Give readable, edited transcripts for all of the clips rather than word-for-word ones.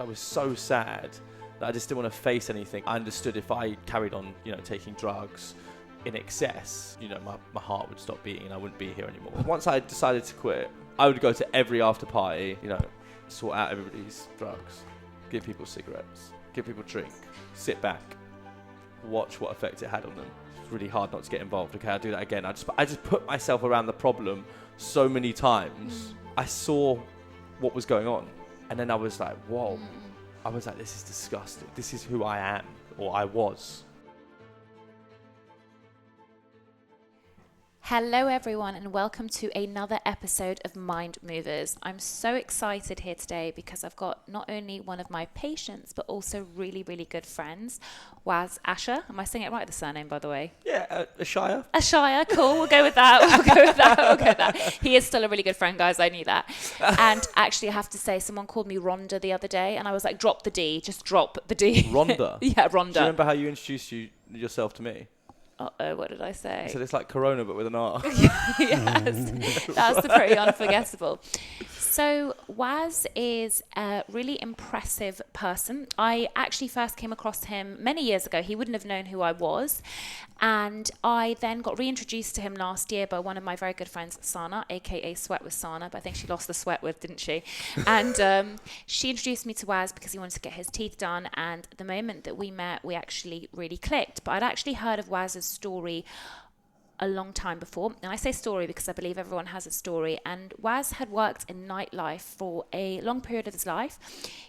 I was so sad that I just didn't want to face anything. I understood if I carried on, taking drugs in excess, my heart would stop beating and I wouldn't be here anymore. Once I decided to quit, I would go to every after party, sort out everybody's drugs, give people cigarettes, give people a drink, sit back, watch what effect it had on them. It's really hard not to get involved. Okay, I'll do that again. I just put myself around the problem so many times. I saw what was going on. And then I was like, whoa. I was like, this is disgusting. This is who I am, or I was. Hello everyone and welcome to another episode of Mind Movers. I'm so excited here today because I've got not only one of my patients but also really, really good friends, Waz Ashayer. Am I saying it right, the surname, by the way? Yeah, Ashayer. Ashayer, cool. We'll go with that. He is still a really good friend, guys. I knew that. And actually, I have to say, someone called me Rhonda the other day and I was like, drop the D. Just drop the D. Rhonda? Yeah, Rhonda. Do you remember how you introduced yourself to me? Uh-oh, what did I say? You said it's like Corona, but with an R. Yes, that's pretty unforgettable. So Waz is a really impressive person. I actually first came across him many years ago. He wouldn't have known who I was. And I then got reintroduced to him last year by one of my very good friends, Sana, aka Sweat with Sana, but I think she lost the sweat with, didn't she? And she introduced me to Waz because he wanted to get his teeth done. And the moment that we met, we actually really clicked. But I'd actually heard of Waz's story a long time before. And I say story because I believe everyone has a story. And Waz had worked in nightlife for a long period of his life.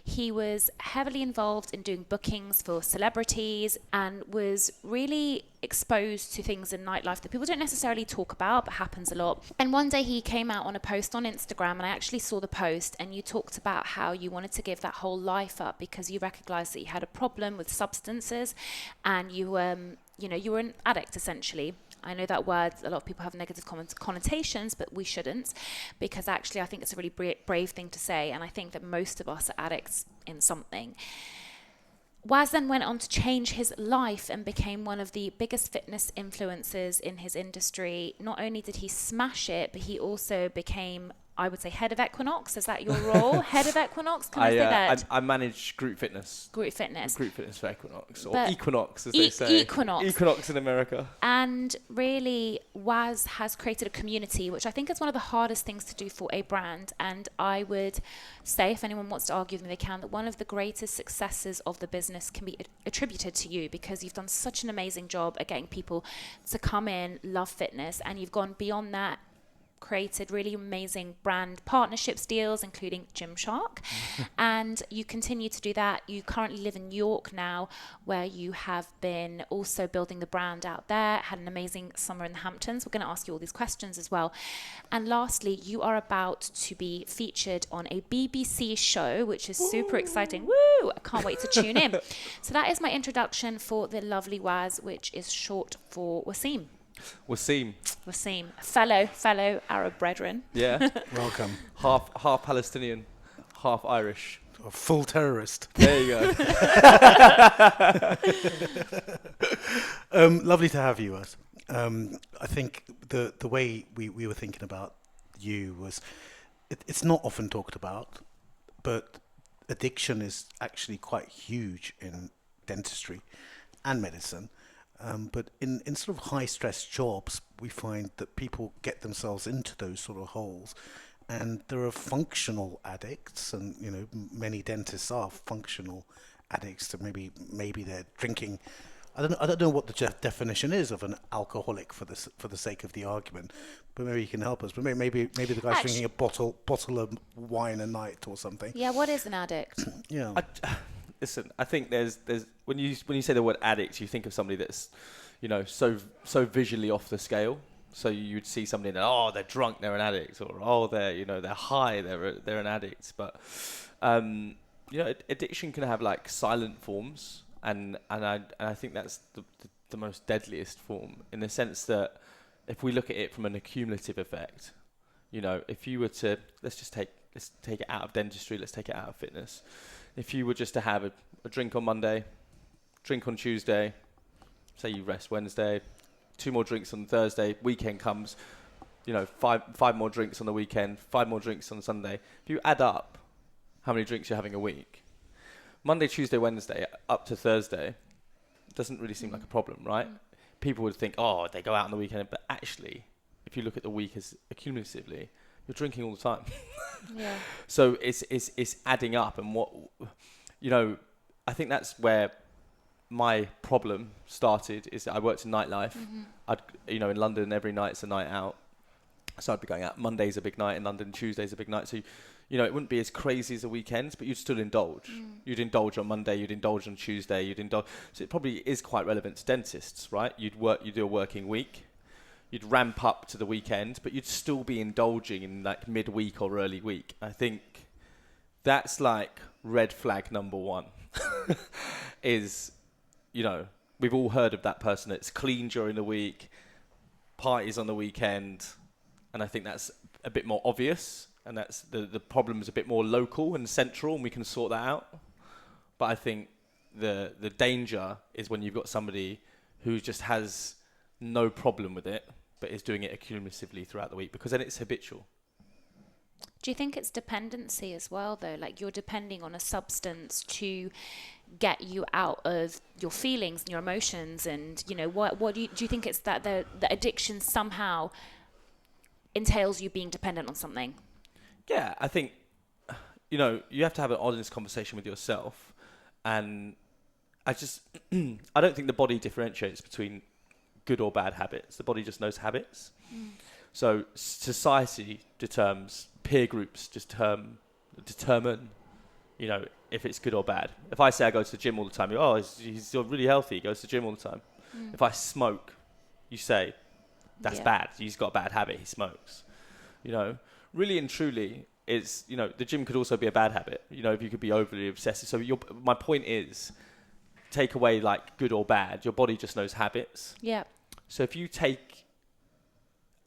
He was heavily involved in doing bookings for celebrities and was really exposed to things in nightlife that people don't necessarily talk about, but happens a lot. And one day he came out on a post on Instagram, and I actually saw the post, and you talked about how you wanted to give that whole life up because you recognized that you had a problem with substances and you were an addict essentially. I know that word, a lot of people have negative connotations, but we shouldn't, because actually I think it's a really brave thing to say, and I think that most of us are addicts in something. Waz then went on to change his life and became one of the biggest fitness influencers in his industry. Not only did he smash it, but he also became, I would say, head of Equinox. Is that your role? Head of Equinox? Can I say that? I manage group fitness. Group fitness. Group fitness for Equinox, or But Equinox as they say. Equinox. Equinox in America. And really, Waz has created a community, which I think is one of the hardest things to do for a brand. And I would say, if anyone wants to argue with me, they can, that one of the greatest successes of the business can be attributed to you, because you've done such an amazing job at getting people to come in, love fitness, and you've gone beyond that, created really amazing brand partnerships deals, including Gymshark. And you continue to do that. You currently live in New York now, where you have been also building the brand out there, had an amazing summer in the Hamptons. We're going to ask you all these questions as well. And lastly, you are about to be featured on a BBC show, which is super exciting. Woo! I can't wait to tune in. So that is my introduction for the lovely Waz, which is short for Wasim. Wasim, fellow Arab brethren. Yeah. Welcome. half Palestinian, half Irish. A full terrorist. There you go. Lovely to have you, Waz. I think the way we were thinking about you was, it's not often talked about, but addiction is actually quite huge in dentistry and medicine. But in sort of high-stress jobs, we find that people get themselves into those sort of holes. And there are functional addicts, and many dentists are functional addicts. So maybe they're drinking. I don't know what the definition is of an alcoholic for the sake of the argument, but maybe you can help us. But maybe the guy's drinking a bottle of wine a night or something. Yeah, what is an addict? Yeah. Listen, I think there's when you say the word addict, you think of somebody that's, so visually off the scale. So you'd see somebody that, they're drunk, they're an addict, or they're high, they're an addict. But addiction can have like silent forms, and I think that's the most deadliest form, in the sense that if we look at it from an accumulative effect, if you were to let's take it out of dentistry, let's take it out of fitness. If you were just to have a drink on Monday, drink on Tuesday, say you rest Wednesday, 2 more drinks on Thursday, weekend comes, 5 more drinks on the weekend, 5 more drinks on Sunday. If you add up how many drinks you're having a week, Monday, Tuesday, Wednesday, up to Thursday, doesn't really seem like a problem, right? People would think, oh, they go out on the weekend, but actually, if you look at the week as accumulatively, you're drinking all the time. Yeah. So it's adding up, and what, you know, I think that's where my problem started. Is that I worked in nightlife. I'd, you know, in London, every night's a night out. So I'd be going out. Monday's a big night in London. Tuesday's a big night. So, you know, it wouldn't be as crazy as a weekend, but you'd still indulge. You'd indulge on Monday. You'd indulge on Tuesday. You'd indulge. So it probably is quite relevant to dentists, right? You do a working week. You'd ramp up to the weekend, but you'd still be indulging in like midweek or early week. I think that's like red flag number one. Is, you know, we've all heard of that person that's clean during the week, parties on the weekend, and I think that's a bit more obvious, and that's the problem is a bit more local and central, and we can sort that out. But I think the danger is when you've got somebody who just has no problem with it, but is doing it accumulatively throughout the week, because then it's habitual. Do you think it's dependency as well, though? Like, you're depending on a substance to get you out of your feelings and your emotions, and, you know, what do you think it's that the addiction somehow entails you being dependent on something? Yeah, I think, you know, you have to have an honest conversation with yourself, and I don't think the body differentiates between good or bad habits. The body just knows habits. So society determines, peer groups determine, you know, if it's good or bad. If I say I go to the gym all the time, he's really healthy, he goes to the gym all the time. If I smoke, you say, that's bad. He's got a bad habit, he smokes. You know, really and truly, it's, you know, the gym could also be a bad habit. You know, if you could be overly obsessive. So my point is, take away like good or bad, your body just knows habits. Yeah. So if you take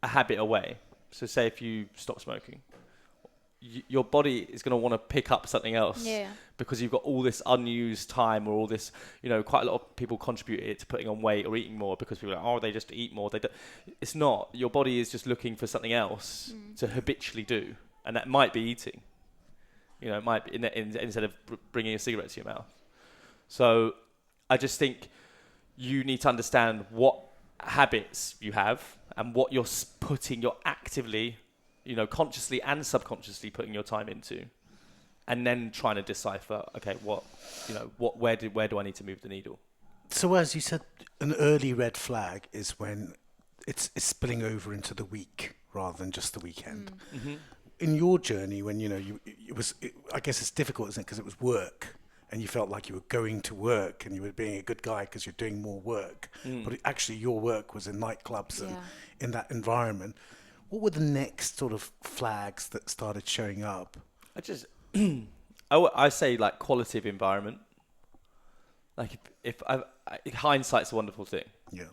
a habit away, so say if you stop smoking, your body is going to want to pick up something else. Yeah. Because you've got all this unused time, or all this, you know, quite a lot of people contribute it to putting on weight or eating more, because people are like, oh, they just eat more. They don't. It's not. Your body is just looking for something else to habitually do, and that might be eating. You know, it might be instead of bringing a cigarette to your mouth. So I just think you need to understand what habits you have and what you're actively, you know, consciously and subconsciously putting your time into, and then trying to decipher, okay, where do I need to move the needle? So as you said, an early red flag is when it's spilling over into the week rather than just the weekend. In your journey, when, you know, I guess it's difficult, isn't it? Because it was work, and you felt like you were going to work and you were being a good guy because you're doing more work. But actually your work was in nightclubs and in that environment. What were the next sort of flags that started showing up? I say like qualitative environment. Like if hindsight's a wonderful thing. Yeah.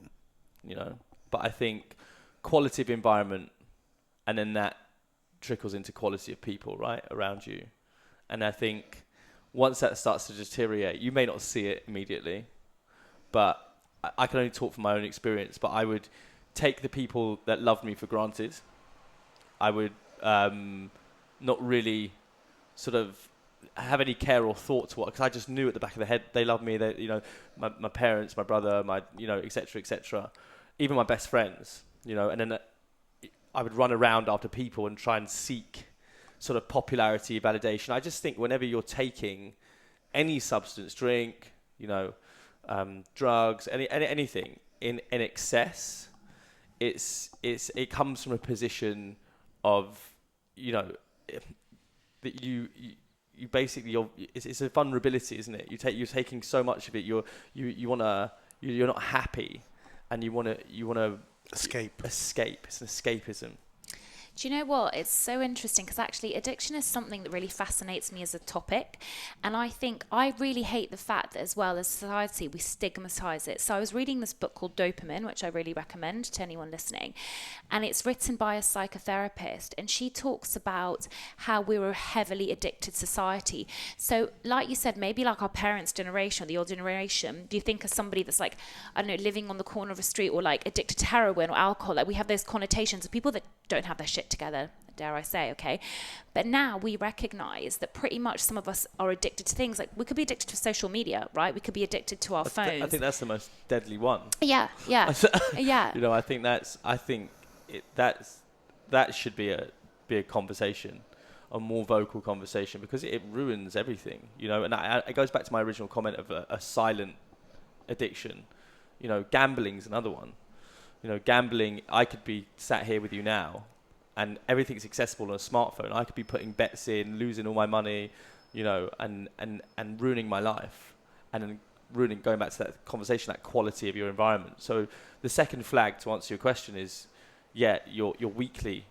You know, but I think qualitative environment, and then that trickles into quality of people, right, around you. And I think once that starts to deteriorate, you may not see it immediately, but I can only talk from my own experience, but I would take the people that loved me for granted. I would not really sort of have any care or thought to what, because I just knew at the back of the head they loved me. They, you know, my parents, my brother, my, you know, etc., even my best friends, you know. And then I would run around after people and try and seek sort of popularity, validation. I just think whenever you're taking any substance, drink, you know, drugs, anything in excess, it comes from a position of, you know, that you basically, it's a vulnerability, isn't it? You're taking so much of it. You're not happy, and you wanna escape. It's an escapism. Do you know what? It's so interesting, because actually addiction is something that really fascinates me as a topic. And I think I really hate the fact that, as well as society, we stigmatize it. So I was reading this book called Dopamine, which I really recommend to anyone listening. And it's written by a psychotherapist. And she talks about how we were a heavily addicted society. So like you said, maybe like our parents' generation or the old generation, do you think of somebody that's like, I don't know, living on the corner of a street, or like addicted to heroin or alcohol? Like, we have those connotations of people that don't have their shit together, dare I say, okay? But now we recognize that pretty much some of us are addicted to things. Like, we could be addicted to social media, right? We could be addicted to our phones. I think that's the most deadly one. Yeah. You know, I think that should be a conversation, a more vocal conversation, because it ruins everything, you know. And it goes back to my original comment of a silent addiction. You know, gambling's another one. You know, gambling, I could be sat here with you now and everything's accessible on a smartphone. I could be putting bets in, losing all my money, you know, and ruining my life, and then going back to that conversation, that quality of your environment. So the second flag, to answer your question, is, yeah, your weekly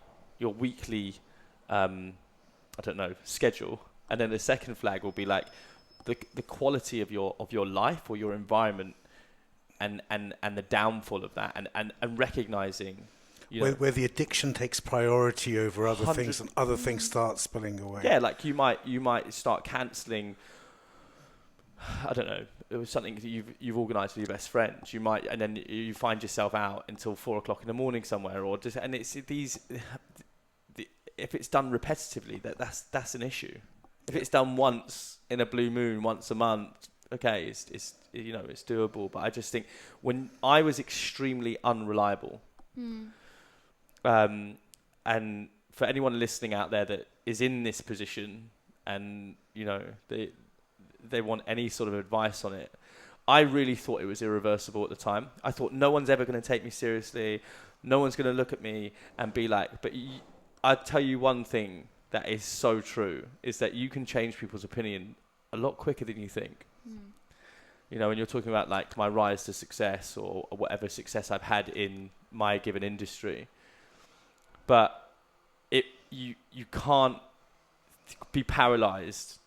schedule. And then the second flag will be like the quality of your life or your environment, and the downfall of that, and recognizing, you know, where the addiction takes priority over other things, and other things start spilling away. Yeah, like you might start cancelling, I don't know, it was something that you've organised with your best friends. You might, and then you find yourself out until 4:00 in the morning somewhere, and it's these. If it's done repetitively, that's an issue. If it's done once in a blue moon, once a month, okay, it's you know, it's doable. But I just think when I was extremely unreliable, and for anyone listening out there that is in this position, and you know, they want any sort of advice on it, I really thought it was irreversible at the time. I thought no one's ever going to take me seriously. No one's going to look at me and be like, but I'd tell you one thing that is so true, is that you can change people's opinion a lot quicker than you think. You know, when you're talking about like my rise to success or whatever success I've had in my given industry, but you can't be paralyzed,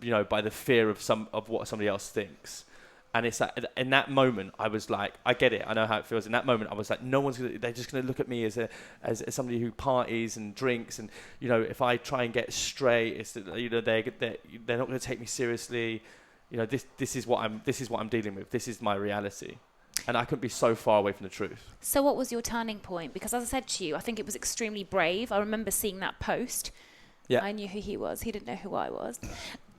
you know, by the fear of what somebody else thinks. And it's like, in that moment, I was like, I get it. I know how it feels. In that moment, I was like, they're just going to look at me as somebody who parties and drinks. And, you know, if I try and get straight, it's that, you know, they're not going to take me seriously. You know, this is what I'm dealing with. This is my reality. And I couldn't be so far away from the truth. So what was your turning point? Because as I said to you, I think it was extremely brave. I remember seeing that post. Yeah. I knew who he was. He didn't know who I was.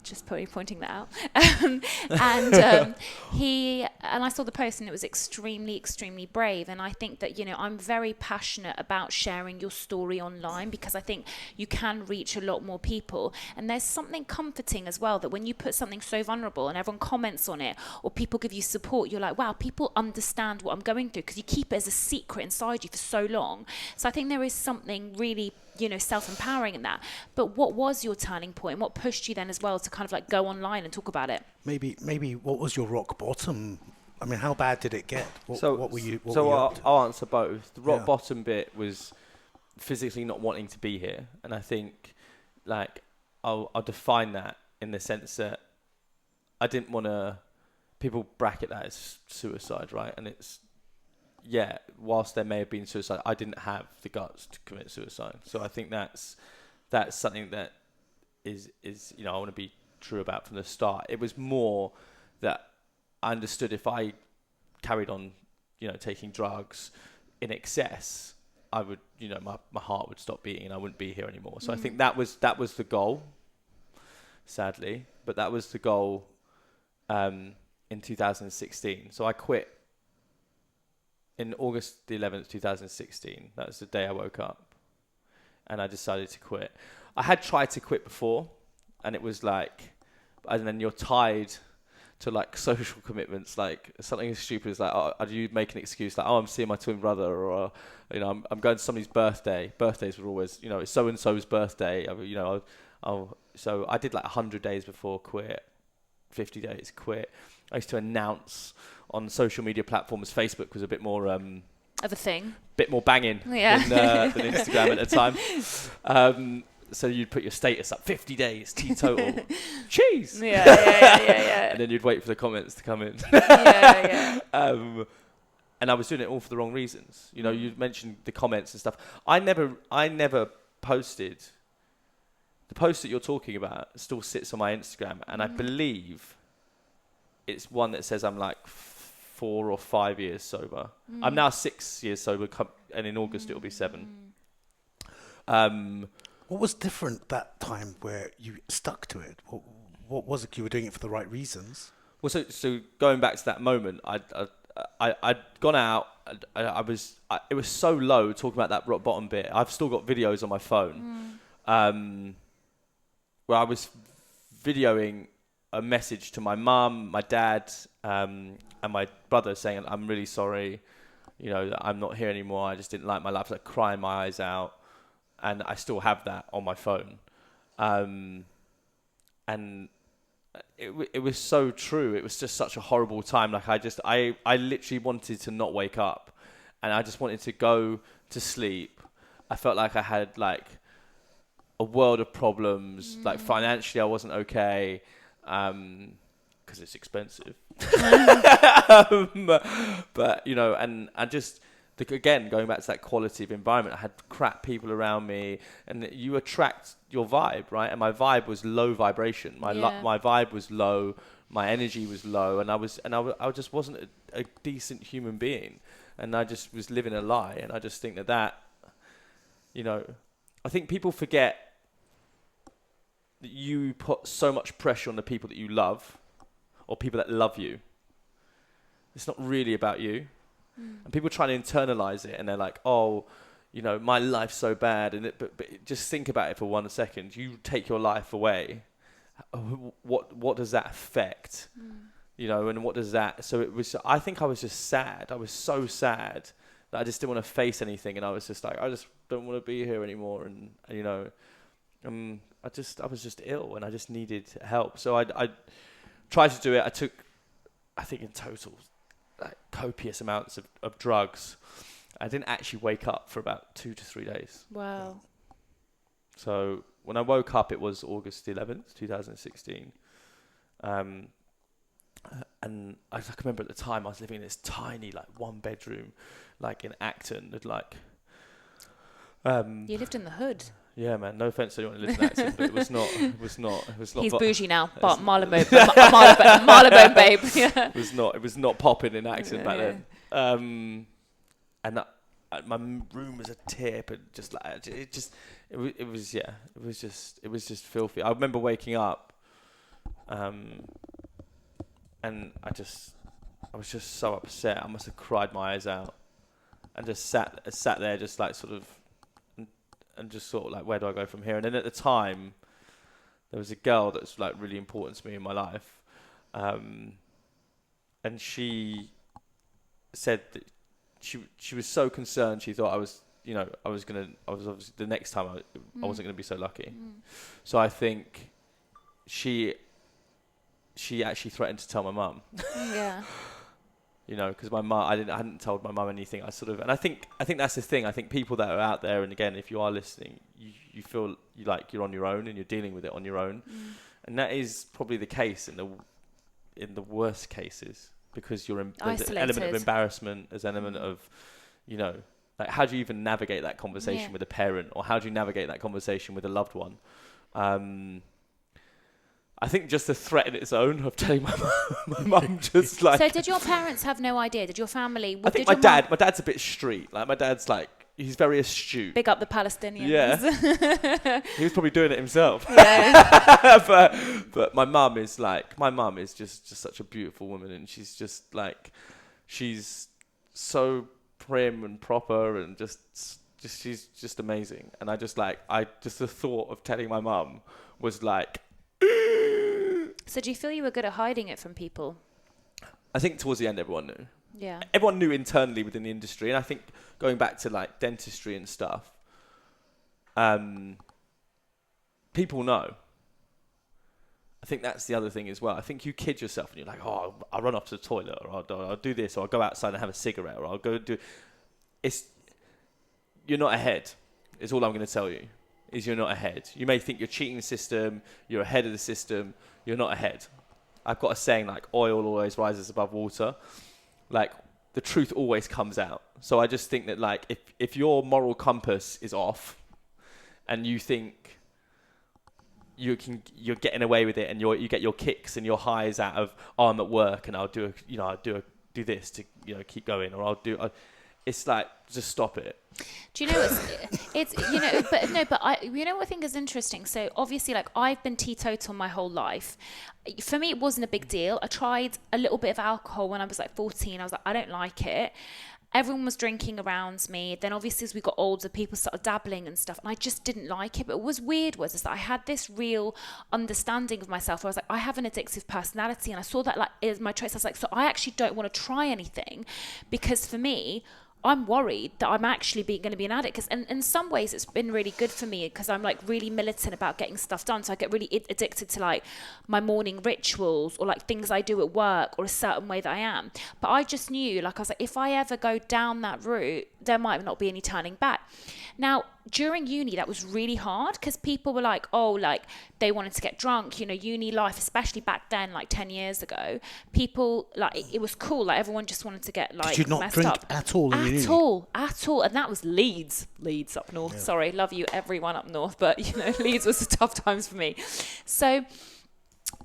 Just pointing that out. And I saw the post, and it was extremely, extremely brave. And I think that, you know, I'm very passionate about sharing your story online, because I think you can reach a lot more people. And there's something comforting as well, that when you put something so vulnerable and everyone comments on it, or people give you support, you're like, wow, people understand what I'm going through, because you keep it as a secret inside you for so long. So I think there is something really, you know, self-empowering in that. But what was your turning point? What pushed you then as well to kind of like go online and talk about it? Maybe what was your rock bottom? I mean, how bad did it get? What were you? I'll answer both. The rock bottom bit was physically not wanting to be here, and I think, like, I'll define that in the sense that I didn't want to. People bracket that as suicide, right? And it's, yeah, whilst there may have been suicide, I didn't have the guts to commit suicide. So I think that's something that is you know, I want to be true about from the start. It was more that I understood if I carried on, you know, taking drugs in excess, I would, you know, my heart would stop beating and I wouldn't be here anymore. So I think that was the goal, sadly, but that was the goal in 2016. So I quit in August the 11th, 2016. That was the day I woke up and I decided to quit. I had tried to quit before, and it was like, and then you're tied to like social commitments, like something as stupid as like, oh, you make an excuse like, oh, I'm seeing my twin brother, or you know, I'm going to somebody's birthday. Birthdays were always, you know, it's so and so's birthday. You know, so I did like 100 days before quit, 50 days quit. I used to announce on social media platforms. Facebook was a bit more of a thing, bit more banging than Instagram at the time. So you'd put your status up, 50 days, teetotal, cheese. Yeah. And then you'd wait for the comments to come in. And I was doing it all for the wrong reasons. You know, you mentioned the comments and stuff. I never posted. The post that you're talking about still sits on my Instagram, and I believe it's one that says I'm like 4 or 5 years sober. I'm now 6 years sober, and in August it'll be 7. What was different that time where you stuck to it? What was it? You were doing it for the right reasons? Well, so going back to that moment, I'd gone out. It was so low talking about that rock bottom bit. I've still got videos on my phone where I was videoing a message to my mum, my dad, and my brother saying, "I'm really sorry, that I'm not here anymore. I just didn't like my life." Like crying my eyes out, and I still have that on my phone, and it was so true. It was just such a horrible time. Like I literally wanted to not wake up, and I just wanted to go to sleep. I felt like I had like a world of problems. Like financially, I wasn't okay, because it's expensive. But and I just. Again, going back to that quality of environment, I had crap people around me, and you attract your vibe, right? And my vibe was low vibration. My vibe was low, my energy was low, and I just wasn't a decent human being, and I just was living a lie. And I just think that I think people forget that you put so much pressure on the people that you love, or people that love you. It's not really about you. And people try to internalize it, and they're like, "Oh, my life's so bad." And but just think about it for 1 second. You take your life away. What does that affect? And what does that? So it was. I think I was just sad. I was so sad that I just didn't want to face anything, and I was just like, I just don't want to be here anymore. And I was just ill, and I just needed help. So I tried to do it. I took, I think in total, like copious amounts of drugs. I didn't actually wake up for about 2 to 3 days. Wow. So when I woke up, it was August 11th, 2016. And I can remember at the time I was living in this tiny, like 1-bedroom, like in Acton. You lived in the hood. Yeah, man. No offense to anyone who lives in Acton, but it was not. He's bougie now, but Marylebone babe. Yeah. It was not popping in Acton back then. And my room was a tip, and just like it was just filthy. I remember waking up, and I was just so upset. I must have cried my eyes out, and just sat there, just like sort of. And just sort of like, where do I go from here? And then at the time, there was a girl that's like really important to me in my life, and she said that she was so concerned. She thought I was obviously the next time I wasn't going to be so lucky. So I think she actually threatened to tell my mum. Yeah. Because my mum, I hadn't told my mum anything. And I think that's the thing. I think people that are out there, and again, if you are listening, you feel like you're on your own and you're dealing with it on your own, and that is probably the case in the worst cases, because there's an element of embarrassment, there's an element of, like how do you even navigate that conversation with a parent, or how do you navigate that conversation with a loved one? I think just the threat in its own of telling my mum just like... So did your parents have no idea? Did your family... I think my dad's a bit street. Like my dad's like, he's very astute. Big up the Palestinians. Yeah. He was probably doing it himself. Yeah. but my mum is just such a beautiful woman, and she's just like, she's so prim and proper, and just she's just amazing. And the thought of telling my mum was like... So do you feel you were good at hiding it from people? I think towards the end everyone knew. Yeah. Everyone knew internally within the industry, and I think going back to like dentistry and stuff, people know. I think that's the other thing as well. I think you kid yourself and you're like, oh, I'll run off to the toilet, or I'll do this, or I'll go outside and have a cigarette, or I'll go do... You're not ahead, is all I'm going to tell you. Is you're not ahead. You may think you're cheating the system, you're ahead of the system, you're not ahead. I've got a saying like, oil always rises above water. Like, the truth always comes out. So I just think that like, if your moral compass is off, and you think you're getting away with it, and you get your kicks and your highs out of, oh, I'm at work and I'll do this to keep going, or it's like, just stop it. Do you know it's but I what I think is interesting. So obviously, like, I've been teetotal my whole life. For me, it wasn't a big deal. I tried a little bit of alcohol when I was like 14. I was like, I don't like it. Everyone was drinking around me. Then obviously as we got older, people started dabbling and stuff, and I just didn't like it. But what was weird was that I had this real understanding of myself where I was like, I have an addictive personality, and I saw that like as my traits. I was like, so I actually don't want to try anything, because for me, I'm worried that I'm actually going to be an addict. And in some ways it's been really good for me, because I'm like really militant about getting stuff done. So I get really addicted to like my morning rituals, or like things I do at work, or a certain way that I am. But I just knew, like, I was like, if I ever go down that route, there might not be any turning back. Now, during uni, that was really hard, because people were like, oh, like, they wanted to get drunk. You know, uni life, especially back then, like 10 years ago, people, like, it was cool. Like, everyone just wanted to get, like, Did you not messed drink up. at all in uni? At all. And that was Leeds up north. Yeah. Sorry, love you, everyone up north. But, you know, Leeds was the tough times for me. So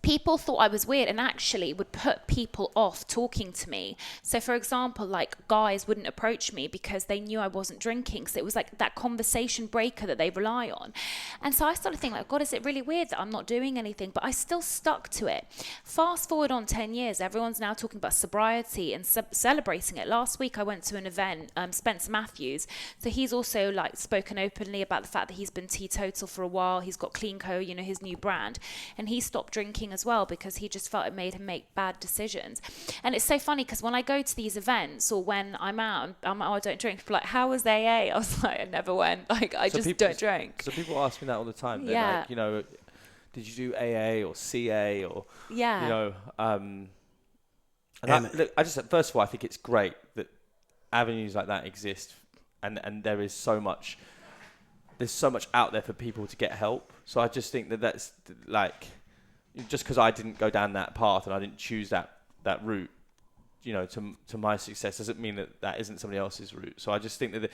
people thought I was weird, and actually would put people off talking to me. So for example, like, guys wouldn't approach me because they knew I wasn't drinking. So it was like that conversation breaker that they rely on. And so I started thinking, like, God, is it really weird that I'm not doing anything? But I still stuck to it. Fast forward on 10 years, everyone's now talking about sobriety and celebrating it. Last week I went to an event, Spencer Matthews. So he's also like spoken openly about the fact that he's been teetotal for a while. He's got Clean Co, you know, his new brand. And he stopped drinking as well, because he just felt it made him make bad decisions. And it's so funny, because when I go to these events, or when I'm out, I'm like, oh, I don't drink. People are like, how was AA? I was like, I never went. Like, I just don't drink. So people ask me that all the time. They're like, you know, did you do AA or CA or, you know, and look, I just, first of all, I think it's great that avenues like that exist, and there is so much, there's so much out there for people to get help. So I just think that that's like, just because I didn't go down that path and I didn't choose that route, you know, to my success, doesn't mean that isn't somebody else's route. So I just think that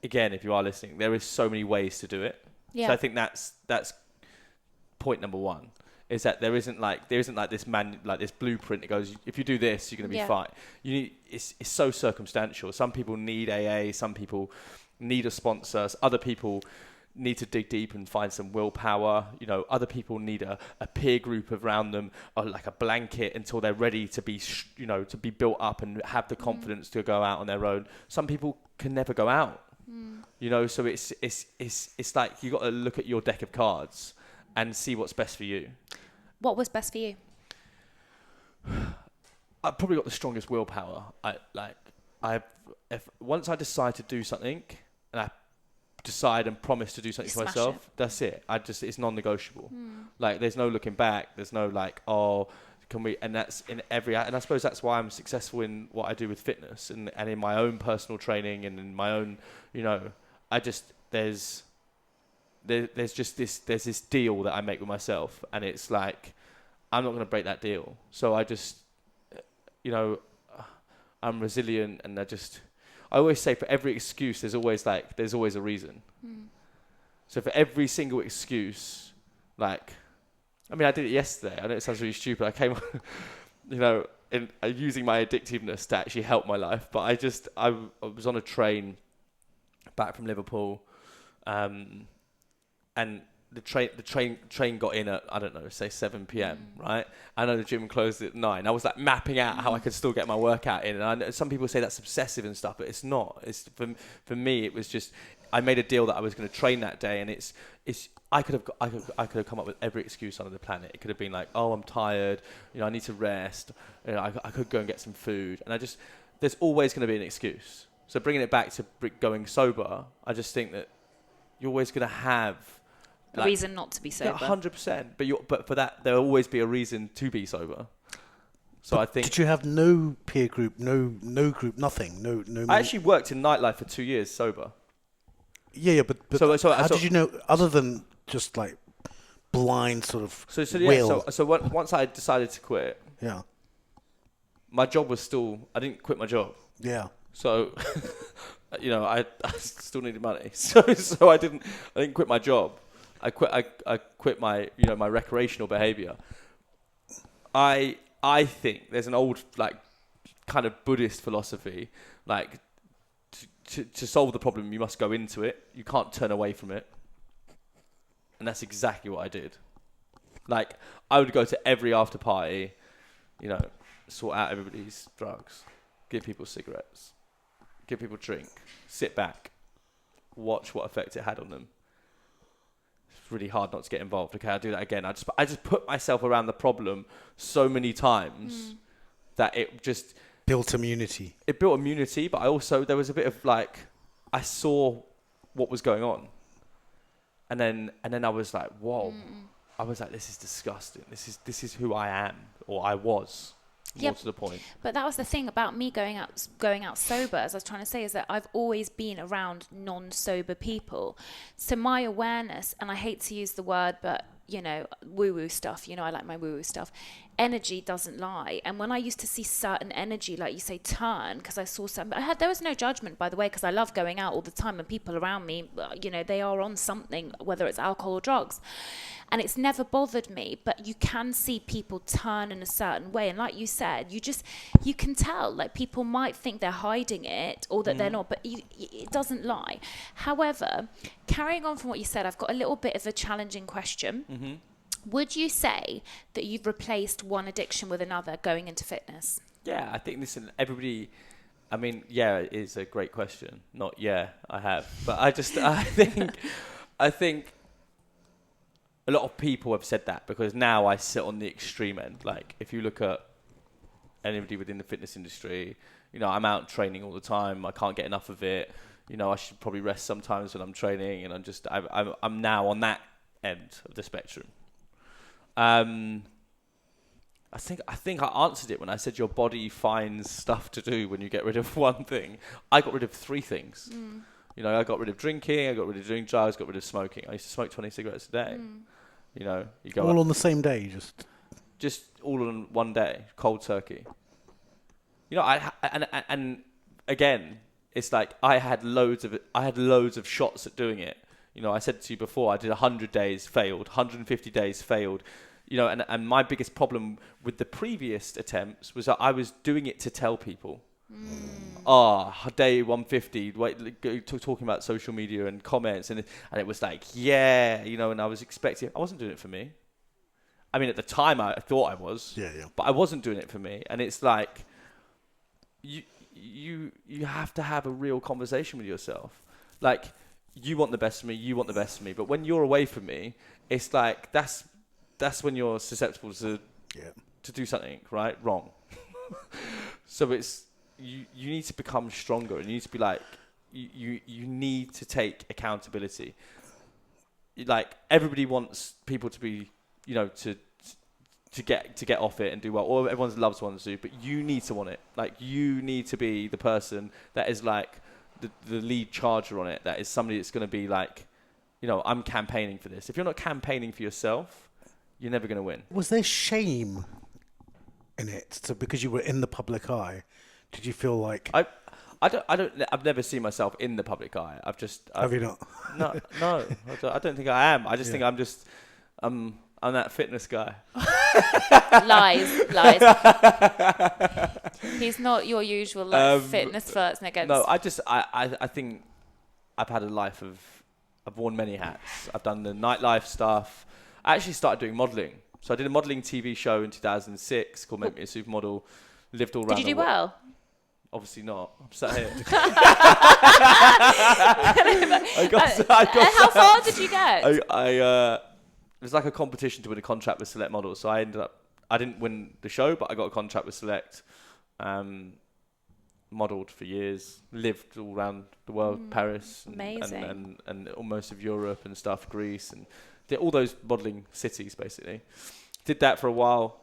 again, if you are listening, there is so many ways to do it. Yeah. So I think that's point number one, is that there isn't like this this blueprint that goes, if you do this, you're going to be fine. You need, it's so circumstantial. Some people need AA, some people need a sponsor, other people need to dig deep and find some willpower. You know, other people need a peer group around them, or like a blanket, until they're ready to be, to be built up and have the confidence to go out on their own. Some people can never go out, you know, so it's like, you got to look at your deck of cards and see what's best for you. What was best for you? I've probably got the strongest willpower. Once I decide to do something, and I decide and promise to do something for myself, that's it. It's non-negotiable. Like, there's no looking back. There's no like, oh, can we? And that's in and I suppose that's why I'm successful in what I do with fitness and in my own personal training and in my own, you know, there's this deal that I make with myself, and it's like, I'm not going to break that deal. So I just, you know, I'm resilient, and I always say, for every excuse, there's always a reason. So for every single excuse, like, I mean, I did it yesterday. I know it sounds really stupid. I came, you know, using my addictiveness to actually help my life. But I was on a train back from Liverpool, and the train got in at, I don't know, say 7 p.m. Right? I know the gym closed at 9. I was like mapping out how I could still get my workout in, and I know some people say that's obsessive and stuff, but it's not. It's for me, it was just, I made a deal that I was going to train that day, and I could have come up with every excuse on the planet. It could have been like, oh, I'm tired, you know, I need to rest, you know, I could go and get some food, and there's always going to be an excuse. So bringing it back to going sober, I just think that you're always going to have a reason not to be sober. 100%. But for that, there'll always be a reason to be sober. So I think. Did you have no peer group, no group, nothing, no? I actually worked in nightlife for 2 years sober. Yeah, but how did you know, other than just like blind sort of will? So once I decided to quit, my job was still. I didn't quit my job. Yeah. So, you know, I still needed money. So I didn't quit my job. I quit my, you know, my recreational behavior. I think there's an old, like, kind of Buddhist philosophy, like, to solve the problem, you must go into it. You can't turn away from it. And that's exactly what I did. Like, I would go to every after party, you know, sort out everybody's drugs, give people cigarettes, give people drink, sit back, watch what effect it had on them. It's really hard not to get involved. Okay, I'll do that again. I just put myself around the problem so many times that it just... built immunity. It built immunity, but there was a bit of like, I saw what was going on. And then I was like, whoa. I was like, this is disgusting. This is who I am, or I was. More to the point. But that was the thing about me going out sober, as I was trying to say, is that I've always been around non-sober people. So my awareness, and I hate to use the word, but you know, woo-woo stuff, you know, I like my woo-woo stuff. Energy doesn't lie. And when I used to see certain energy, like you say, turn, because I saw some, there was no judgment, by the way, because I love going out all the time and people around me, you know, they are on something, whether it's alcohol or drugs. And it's never bothered me, but you can see people turn in a certain way. And like you said, you can tell, like people might think they're hiding it or that they're not, but it doesn't lie. However, carrying on from what you said, I've got a little bit of a challenging question. Would you say that you've replaced one addiction with another going into fitness? Yeah, I think everybody, I mean, yeah, it is a great question. Not, yeah, I have. But I think a lot of people have said that because now I sit on the extreme end. Like, if you look at anybody within the fitness industry, you know, I'm out training all the time. I can't get enough of it. You know, I should probably rest sometimes when I'm training. And I'm now on that end of the spectrum. I think I answered it when I said your body finds stuff to do when you get rid of one thing. I got rid of 3 things. You know, I got rid of drinking, I got rid of doing drugs, got rid of smoking. I used to smoke 20 cigarettes a day. You know, you go all on the same day, just all on one day, cold turkey. You know, and again, it's like I had loads of shots at doing it. You know, I said to you before, I did 100 days, failed, 150 days, failed. You know, and my biggest problem with the previous attempts was that I was doing it to tell people. Day 150, talking about social media and comments, and it was like, yeah, you know, and I was expecting, I wasn't doing it for me. I mean, at the time, I thought I was, but I wasn't doing it for me. And it's like, you have to have a real conversation with yourself. Like, you want the best for me, you want the best for me, but when you're away from me, it's like that's when you're susceptible to do something wrong. So it's you need to become stronger, and you need to be like you need to take accountability. Like, everybody wants people to be, you know, to get off it and do well, or everyone's loved ones do, but you need to want it. Like, you need to be the person that is like the lead charger on it, that is somebody that's going to be like, you know, I'm campaigning for this. If you're not campaigning for yourself, you're never going to win. Was there shame in it? So because you were in the public eye, did you feel like... I've never seen myself in the public eye. Have you not? No, I don't think I am. I just think I'm that fitness guy. Lies. He's not your usual fitness first and against. No, I think I've had a life I've worn many hats. I've done the nightlife stuff. I actually started doing modelling. So I did a modelling TV show in 2006 called Make Me a Supermodel. Lived all around. Did you do well? Obviously not. I'm sat here. How far did you get? It was like a competition to win a contract with Select Models. So I didn't win the show, but I got a contract with Select. Modelled for years, lived all around the world, Paris, and most of Europe and stuff, Greece, and did all those modelling cities basically. Did that for a while.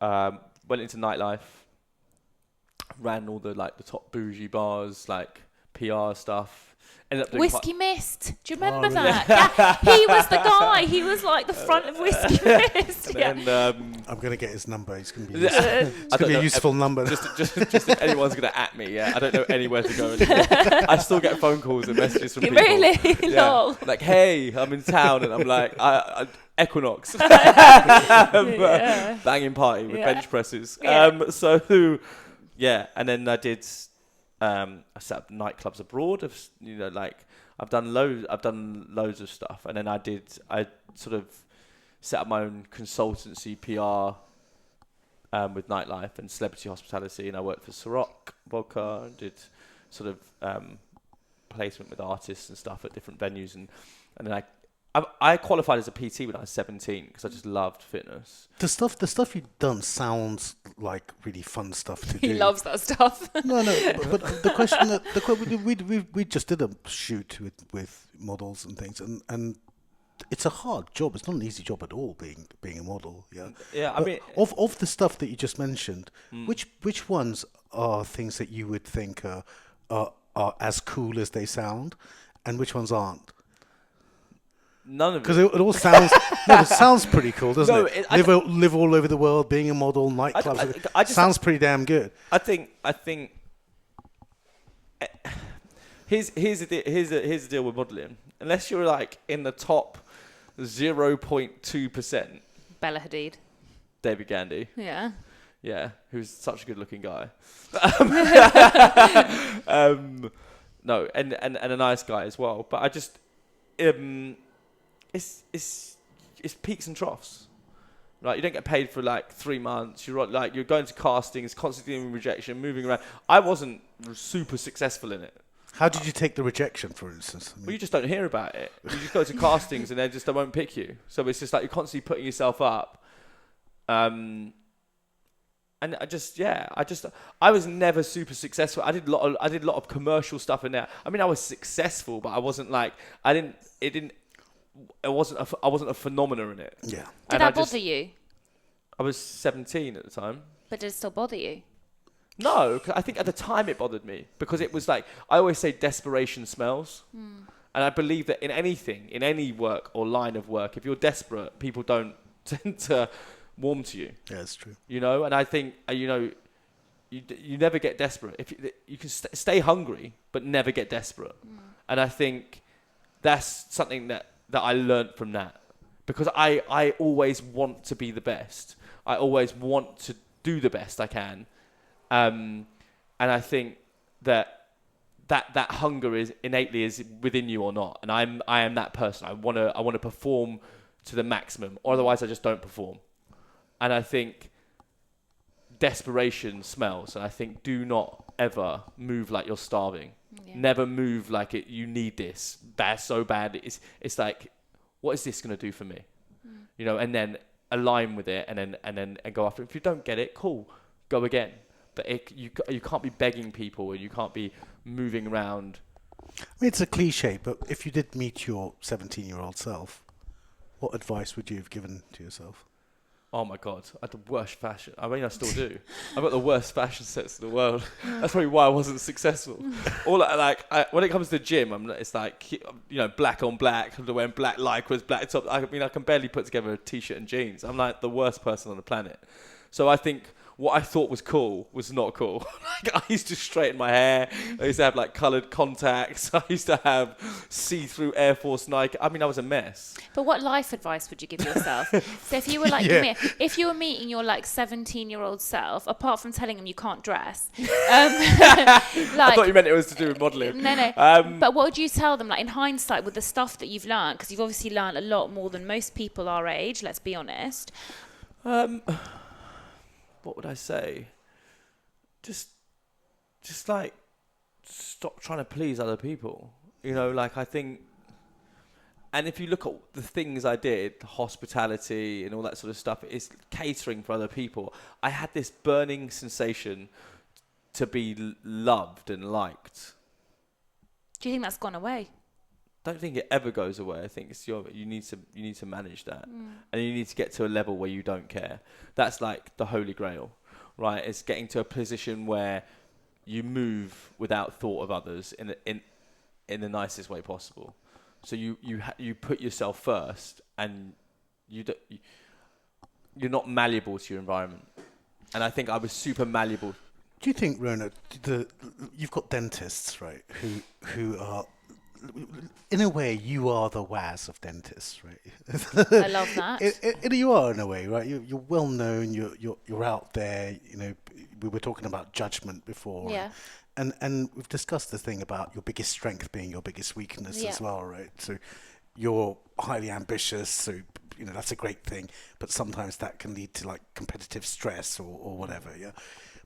Went into nightlife. Ran all the top bougie bars, like PR stuff. Ended up doing Whiskey Mist. Do you remember that? Yeah, he was the guy. He was like the front of Whiskey Mist. I'm going to get his number. It's going to be a useful number. Just if anyone's going to at me, I don't know anywhere to go anymore. I still get phone calls and messages from people. Really? Lol. Like, hey, I'm in town, and I'm like, Equinox. Banging party with bench presses. And then I did I set up nightclubs abroad. I've done loads of stuff, and then I sort of set up my own consultancy PR with nightlife and celebrity hospitality, and I worked for Ciroc Vodka and did sort of placement with artists and stuff at different venues, and then I qualified as a PT when I was 17 because I just loved fitness. The stuff you've done sounds like really fun stuff to do. He loves that stuff. No, but the question we just did a shoot with models and things, and it's a hard job. It's not an easy job at all being a model. Yeah. Yeah. But I mean, of the stuff that you just mentioned, which ones are things that you would think are as cool as they sound, and which ones aren't? None of it. Because it all sounds it sounds pretty cool, doesn't it? Live all over the world, being a model, nightclubs. I sounds pretty damn good. I think. Here's the deal with modelling. Unless you're like in the top 0.2%. Bella Hadid. David Gandy. Yeah. Yeah, who's such a good-looking guy. No, and a nice guy as well. But I just, it's peaks and troughs. Right, you don't get paid for like 3 months. You're going to castings, constantly doing rejection, moving around. I wasn't super successful in it. How did you take the rejection, for instance? Well, you just don't hear about it. You just go to castings and they won't pick you. So it's just like you're constantly putting yourself up. And I was never super successful. I did a lot of commercial stuff in there. I mean, I was successful, but I wasn't like, I wasn't a phenomenon in it. Yeah. Did that bother you? I was 17 at the time. But did it still bother you? No, 'cause I think at the time it bothered me because it was like, I always say desperation smells. And I believe that in any work or line of work, if you're desperate, people don't tend to warm to you. Yeah, that's true. You know, and I think, you never get desperate. If you can stay hungry, but never get desperate. And I think that's something that I learned from that, because I always want to be the best. I always want to do the best I can. And I think that hunger is innately within you or not. And I am that person. I want to perform to the maximum, or otherwise I just don't perform. And I think desperation smells. And I think do not ever move like you're starving. Yeah. Never move like you need this. That's so bad. It's like, what is this going to do for me? You know, and then align with it, and then go after it. If you don't get it, cool, go again. But you can't be begging people, and you can't be moving around. I mean, it's a cliche, but if you did meet your 17-year-old self, what advice would you have given to yourself? Oh my God, I had the worst fashion. I mean, I still do. I've got the worst fashion sense in the world. That's probably why I wasn't successful. When it comes to the gym, it's like, black on black. I'm wearing black lycras, black top. I mean, I can barely put together a t-shirt and jeans. I'm like the worst person on the planet. So I think what I thought was cool was not cool. I used to straighten my hair. I used to have like coloured contacts. I used to have see-through Air Force Nike. I mean, I was a mess. But what life advice would you give yourself? So if you were like, if you were meeting your like 17-year-old self, apart from telling him you can't dress, I thought you meant it was to do with modelling. No. But what would you tell them, like in hindsight, with the stuff that you've learned? Because you've obviously learned a lot more than most people our age. Let's be honest. What would I say? Just like, stop trying to please other people. I think, and if you look at the things I did, hospitality and all that sort of stuff, it's catering for other people. I had this burning sensation to be loved and liked. Do you think that's gone away? I don't think it ever goes away. I think it's you need to manage that, and you need to get to a level where you don't care. That's like the holy grail, right? It's getting to a position where you move without thought of others in the nicest way possible. So you put yourself first, and you're not malleable to your environment. And I think I was super malleable. Do you think, Rhona, you've got dentists, right, who are, in a way, you are the Waz of dentists, right? I love that. You are, in a way, right? You're well known. You're out there. We were talking about judgment before. Yeah. And we've discussed the thing about your biggest strength being your biggest weakness Yeah. as well, right? So you're highly ambitious, so that's a great thing, but sometimes that can lead to like competitive stress or whatever, yeah.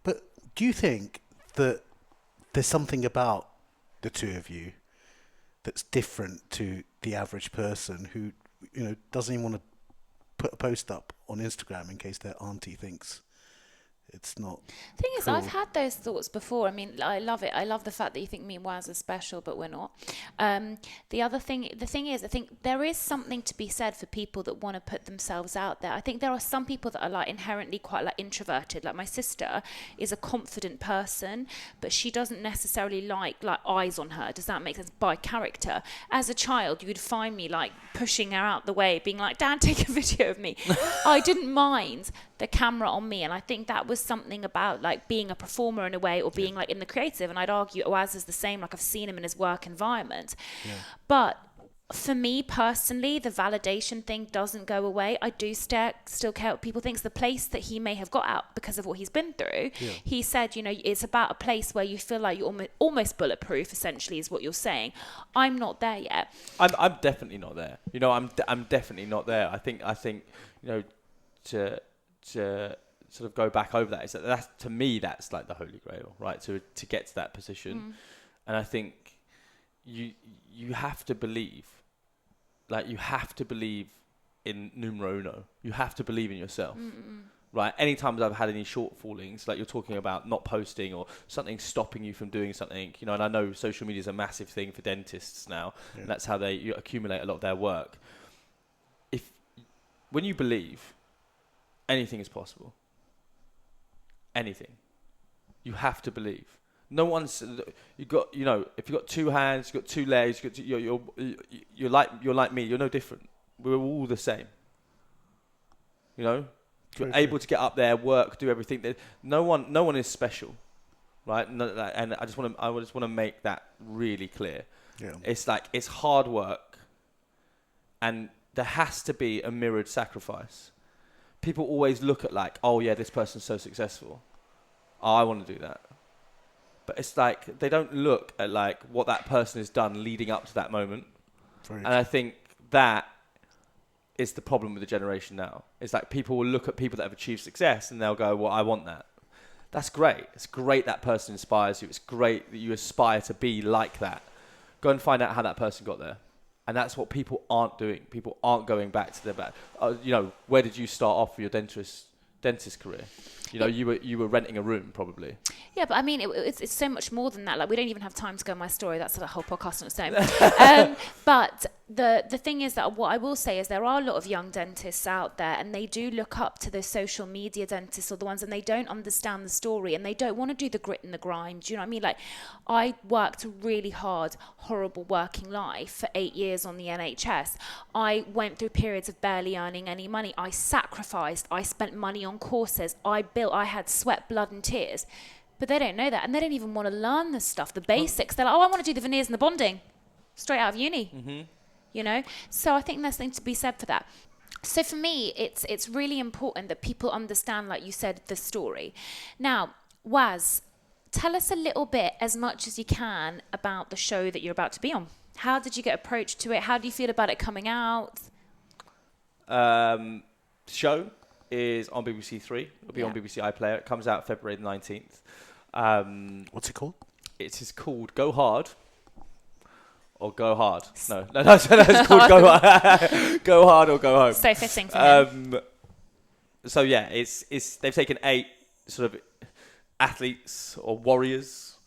But do you think that there's something about the two of you that's different to the average person who doesn't even want to put a post up on Instagram in case their auntie thinks it's not Thing is, cool? I've had those thoughts before. I mean, I love it. I love the fact that you think me and Waz are special, but we're not. The thing is, I think there is something to be said for people that want to put themselves out there. I think there are some people that are like inherently quite like introverted. Like my sister is a confident person, but she doesn't necessarily like eyes on her. Does that make sense? By character. As a child, you would find me like pushing her out the way, being like, "Dad, take a video of me." I didn't mind the camera on me, and I think that was something about like being a performer in a way, or being like in the creative. And I'd argue Oaz is the same. Like I've seen him in his work environment, but for me personally, the validation thing doesn't go away. I do still care what people think. It's the place that he may have got out because of what he's been through. He said, it's about a place where you feel like you're almost bulletproof, essentially, is what you're saying. I'm not there yet. I'm definitely not there. I'm definitely not there. I think to sort of go back over that is that's to me that's like the holy grail, right? To get to that position, and I think you have to believe, you have to believe in numero uno. You have to believe in yourself, right? Anytime I've had any shortfallings, like you're talking about not posting or something stopping you from doing something, and I know social media is a massive thing for dentists now, and that's how you accumulate a lot of their work. When you believe, anything is possible. Anything. You have to believe. No one's. If you've got two hands, you've got two legs, you're like me. You're no different. We're all the same. You're able to get up there, work, do everything. No one is special, right? No, and I just want to make that really clear. Yeah. It's hard work, and there has to be a mirrored sacrifice. People always look at like, oh yeah, this person's so successful. Oh, I want to do that. But it's like, they don't look at like what that person has done leading up to that moment. And I think that is the problem with the generation now. It's like people will look at people that have achieved success and they'll go, well, I want that. That's great. It's great that person inspires you. It's great that you aspire to be like that. Go and find out how that person got there. And that's what people aren't doing. People aren't going back to their back. Where did you start off for your dentist career? You were renting a room probably. Yeah, but I mean, it's so much more than that. Like, we don't even have time to go on my story. That's a whole podcast on its own. But the thing is that what I will say is there are a lot of young dentists out there, and they do look up to those social media dentists or the ones, and they don't understand the story, and they don't want to do the grit and the grind. Do you know what I mean? Like, I worked a really hard, horrible working life for 8 years on the NHS. I went through periods of barely earning any money. I sacrificed. I spent money on courses. I had sweat, blood and tears. But they don't know that, and they don't even want to learn the stuff, the basics. They're like, oh, I want to do the veneers and the bonding straight out of uni. So I think there's something to be said for that. So for me, it's really important that people understand, like you said, the story. Now, Waz, tell us a little bit, as much as you can, about the show that you're about to be on. How did you get approached to it? How do you feel about it coming out? Show is on BBC Three. It'll be on BBC iPlayer. It comes out February the 19th. What's it called? It is called Go Hard or Go Hard. No, it's called Go Hard. Go Hard or Go Home. So fitting for him. So yeah, it's they've taken 8 sort of athletes or warriors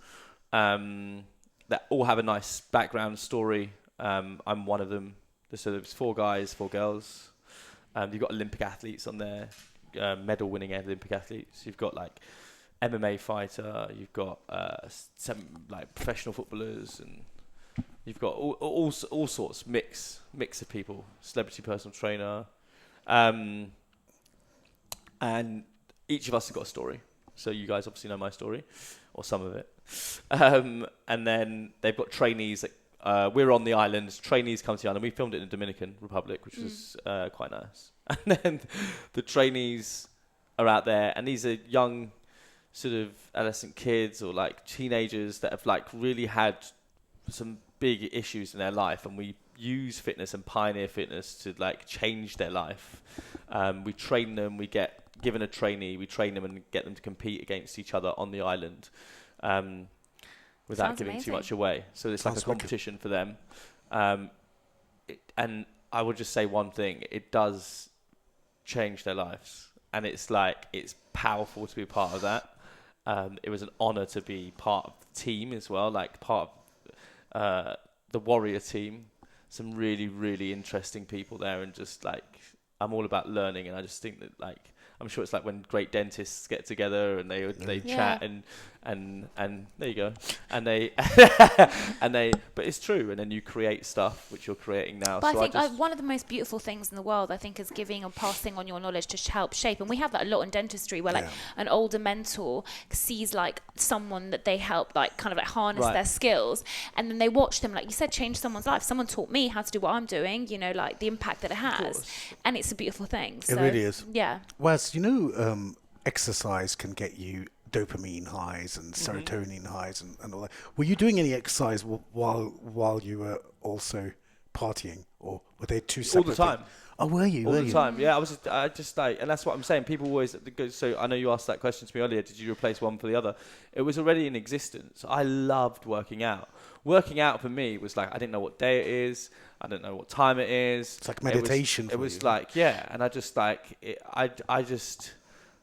that all have a nice background story. I'm one of them. So there's 4 guys, 4 girls. You've got Olympic athletes on there, medal-winning Olympic athletes. You've got like MMA fighter. You've got some like professional footballers, and you've got all sorts mix of people. Celebrity personal trainer, and each of us have got a story. So you guys obviously know my story, or some of it. And then they've got trainees that. We're on the island. Trainees come to the island. We filmed it in the Dominican Republic, which was quite nice. And then the trainees are out there, and these are young sort of adolescent kids or like teenagers that have like really had some big issues in their life, and we use fitness and pioneer fitness to like change their life. We train them, we get given a trainee, we train them and get them to compete against each other on the island, without Sounds giving amazing. too much away. So it's like a competition for them. And I would just say one thing, it does change their lives. And it's like, it's powerful to be a part of that. It was an honor to be part of the team as well, like part of the Warrior team. Some really, really interesting people there, and just like, I'm all about learning, and I just think that like, I'm sure it's like when great dentists get together and they chat and there you go, and they but it's true, and then you create stuff which you're creating now. But so I think one of the most beautiful things in the world, I think, is giving and passing on your knowledge to help shape. And we have that a lot in dentistry, where like an older mentor sees like someone that they help, like kind of like harness their skills, and then they watch them, like you said, change someone's life. Someone taught me how to do what I'm doing, you know, like the impact that it has, and it's a beautiful thing. So, it really is. Yeah. Waz, you know, exercise can get you dopamine highs and serotonin highs and all that. Were you doing any exercise while you were also partying, or were they two separate? All the time. Oh, were you? All the time, yeah. I just like, and that's what I'm saying. People always, so I know you asked that question to me earlier, did you replace one for the other? It was already in existence. I loved working out. Working out for me was like, I didn't know what day it is. I don't know what time it is. It's like meditation. It was like, yeah. And I just like, I just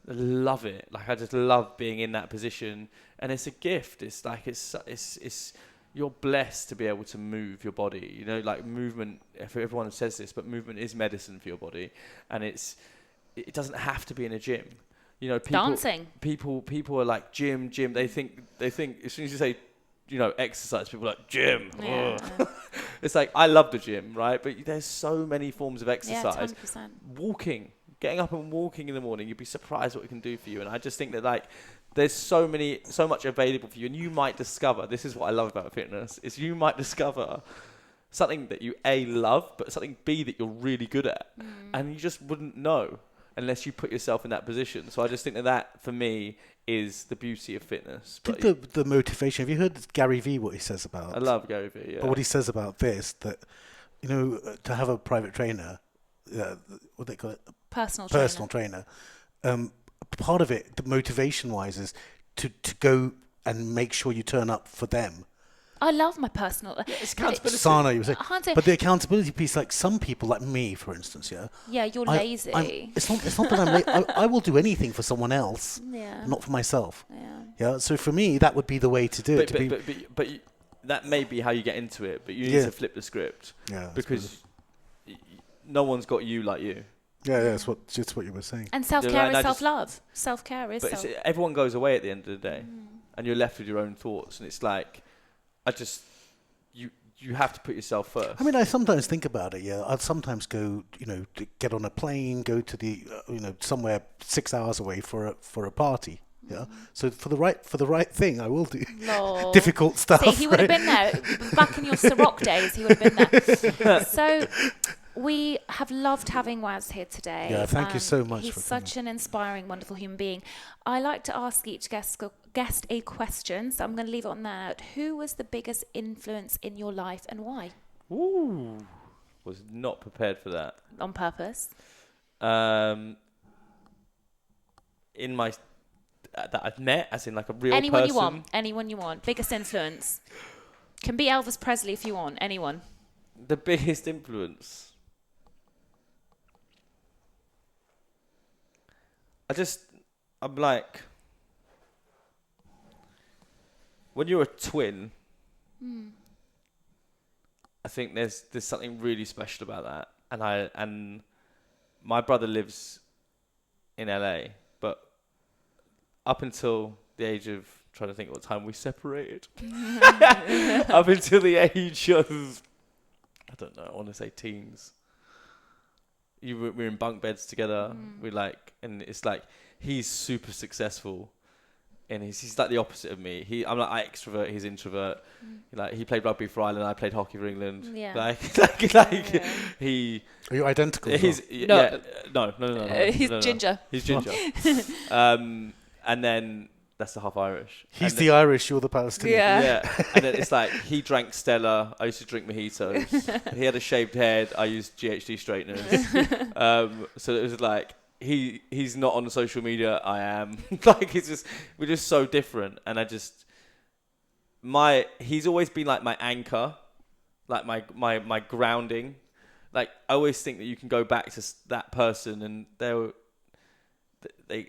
love it. Like, I just love being in that position. And it's a gift. It's like, it's you're blessed to be able to move your body. You know, like movement, if everyone says this, but movement is medicine for your body. And it doesn't have to be in a gym. You know, Dancing. People are like gym. They think as soon as you say, you know, exercise, people are like gym. Yeah. It's like, I love the gym, right? But there's so many forms of exercise. Yeah, 100%. Walking, getting up and walking in the morning, you'd be surprised what it can do for you. And I just think that like, there's so much available for you, and you might discover, this is what I love about fitness, is you might discover something that you A, love, but something B, that you're really good at. And you just wouldn't know unless you put yourself in that position. So I just think that for me is the beauty of fitness. But the motivation. Have you heard Gary Vee, what he says about? I love Gary Vee, yeah. But what he says about this, that, you know, to have a private trainer, what they call it? Personal trainer. Part of it, the motivation-wise, is to go and make sure you turn up for them. I love my personal. It's accountability. Sana, you were saying. But the accountability piece, like some people, like me, for instance, Yeah, you're lazy. It's not that I'm lazy. I will do anything for someone else, Yeah. not for myself. Yeah. Yeah. So for me, that would be the way to do it. But that may be how you get into it. But you need to flip the script. Yeah. Because no one's got you like you. Yeah, that's what you were saying. And self-care is self-love. Self-care is self. But everyone goes away at the end of the day, and you're left with your own thoughts. And it's like, you have to put yourself first. I mean, I sometimes think about it. Yeah, I'd sometimes go, you know, to get on a plane, go to the, you know, somewhere 6 hours away for a party. Yeah. So for the right thing, I will do difficult stuff. See, he would have been there back in your Ciroc days. He would have been there. So. We have loved having Waz here today. Yeah, thank you so much. He's such an inspiring, wonderful human being. I like to ask each guest a question, so I'm going to leave it on that. Who was the biggest influence in your life and why? Ooh, was not prepared for that. On purpose? In my that I've met, as in like a real Anyone person. Anyone you want. Biggest influence. Can be Elvis Presley if you want. Anyone. The biggest influence. I'm like, when you're a twin, I think there's something really special about that. And my brother lives in LA, but up until the age of, trying to think what time we separated, up until the age of, I don't know, I want to say teens. We're in bunk beds together. We're like, and it's like, he's super successful, and he's like the opposite of me. I'm like, I extrovert, he's introvert. Like, he played rugby for Ireland, I played hockey for England. Yeah. Like he. Are you identical? He's no. No. He's ginger. He's ginger. And then that's the half Irish. He's the Irish, you're the Palestinian. Yeah. And then it's like, he drank Stella, I used to drink mojitos. He had a shaved head, I used GHD straighteners. So it was like, he's not on social media, I am. Like, we're just so different. And he's always been like my anchor, like my grounding. Like, I always think that you can go back to that person and they I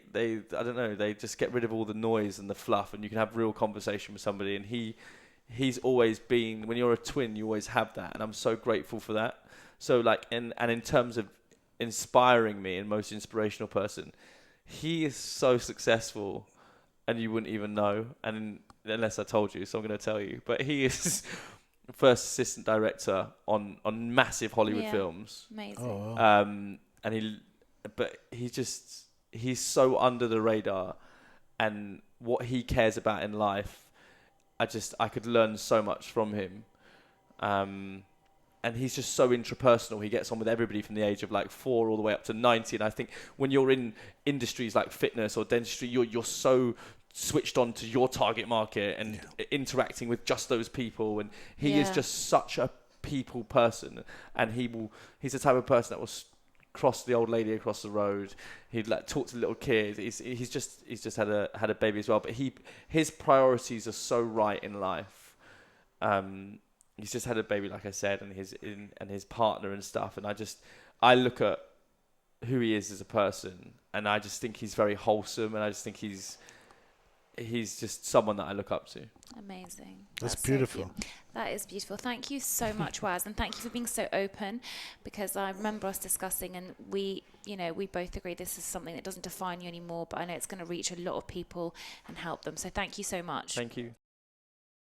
don't know, they just get rid of all the noise and the fluff, and you can have real conversation with somebody. And he's always been, when you're a twin, you always have that, and I'm so grateful for that. So like, in terms of inspiring me and most inspirational person, he is so successful, and you wouldn't even know, and unless I told you, so I'm going to tell you. But he is first assistant director on massive Hollywood films. Amazing. Oh, wow. And he's so under the radar, and what he cares about in life, I could learn so much from him. And he's just so intrapersonal. He gets on with everybody from the age of like 4 all the way up to 90. And I think when you're in industries like fitness or dentistry, you're so switched on to your target market and interacting with just those people. And he is just such a people person. And he's the type of person that will cross the old lady across the road. He'd like talk to the little kid. He's just had a baby as well. But his priorities are so right in life. He's just had a baby, like I said, and his partner and stuff. And I look at who he is as a person, and I just think he's very wholesome, and I just think he's just someone that I look up to. Amazing. That's beautiful. So that is beautiful. Thank you so much, Waz, and thank you for being so open, because I remember us discussing, and we both agree this is something that doesn't define you anymore, but I know it's going to reach a lot of people and help them. So thank you so much. Thank you.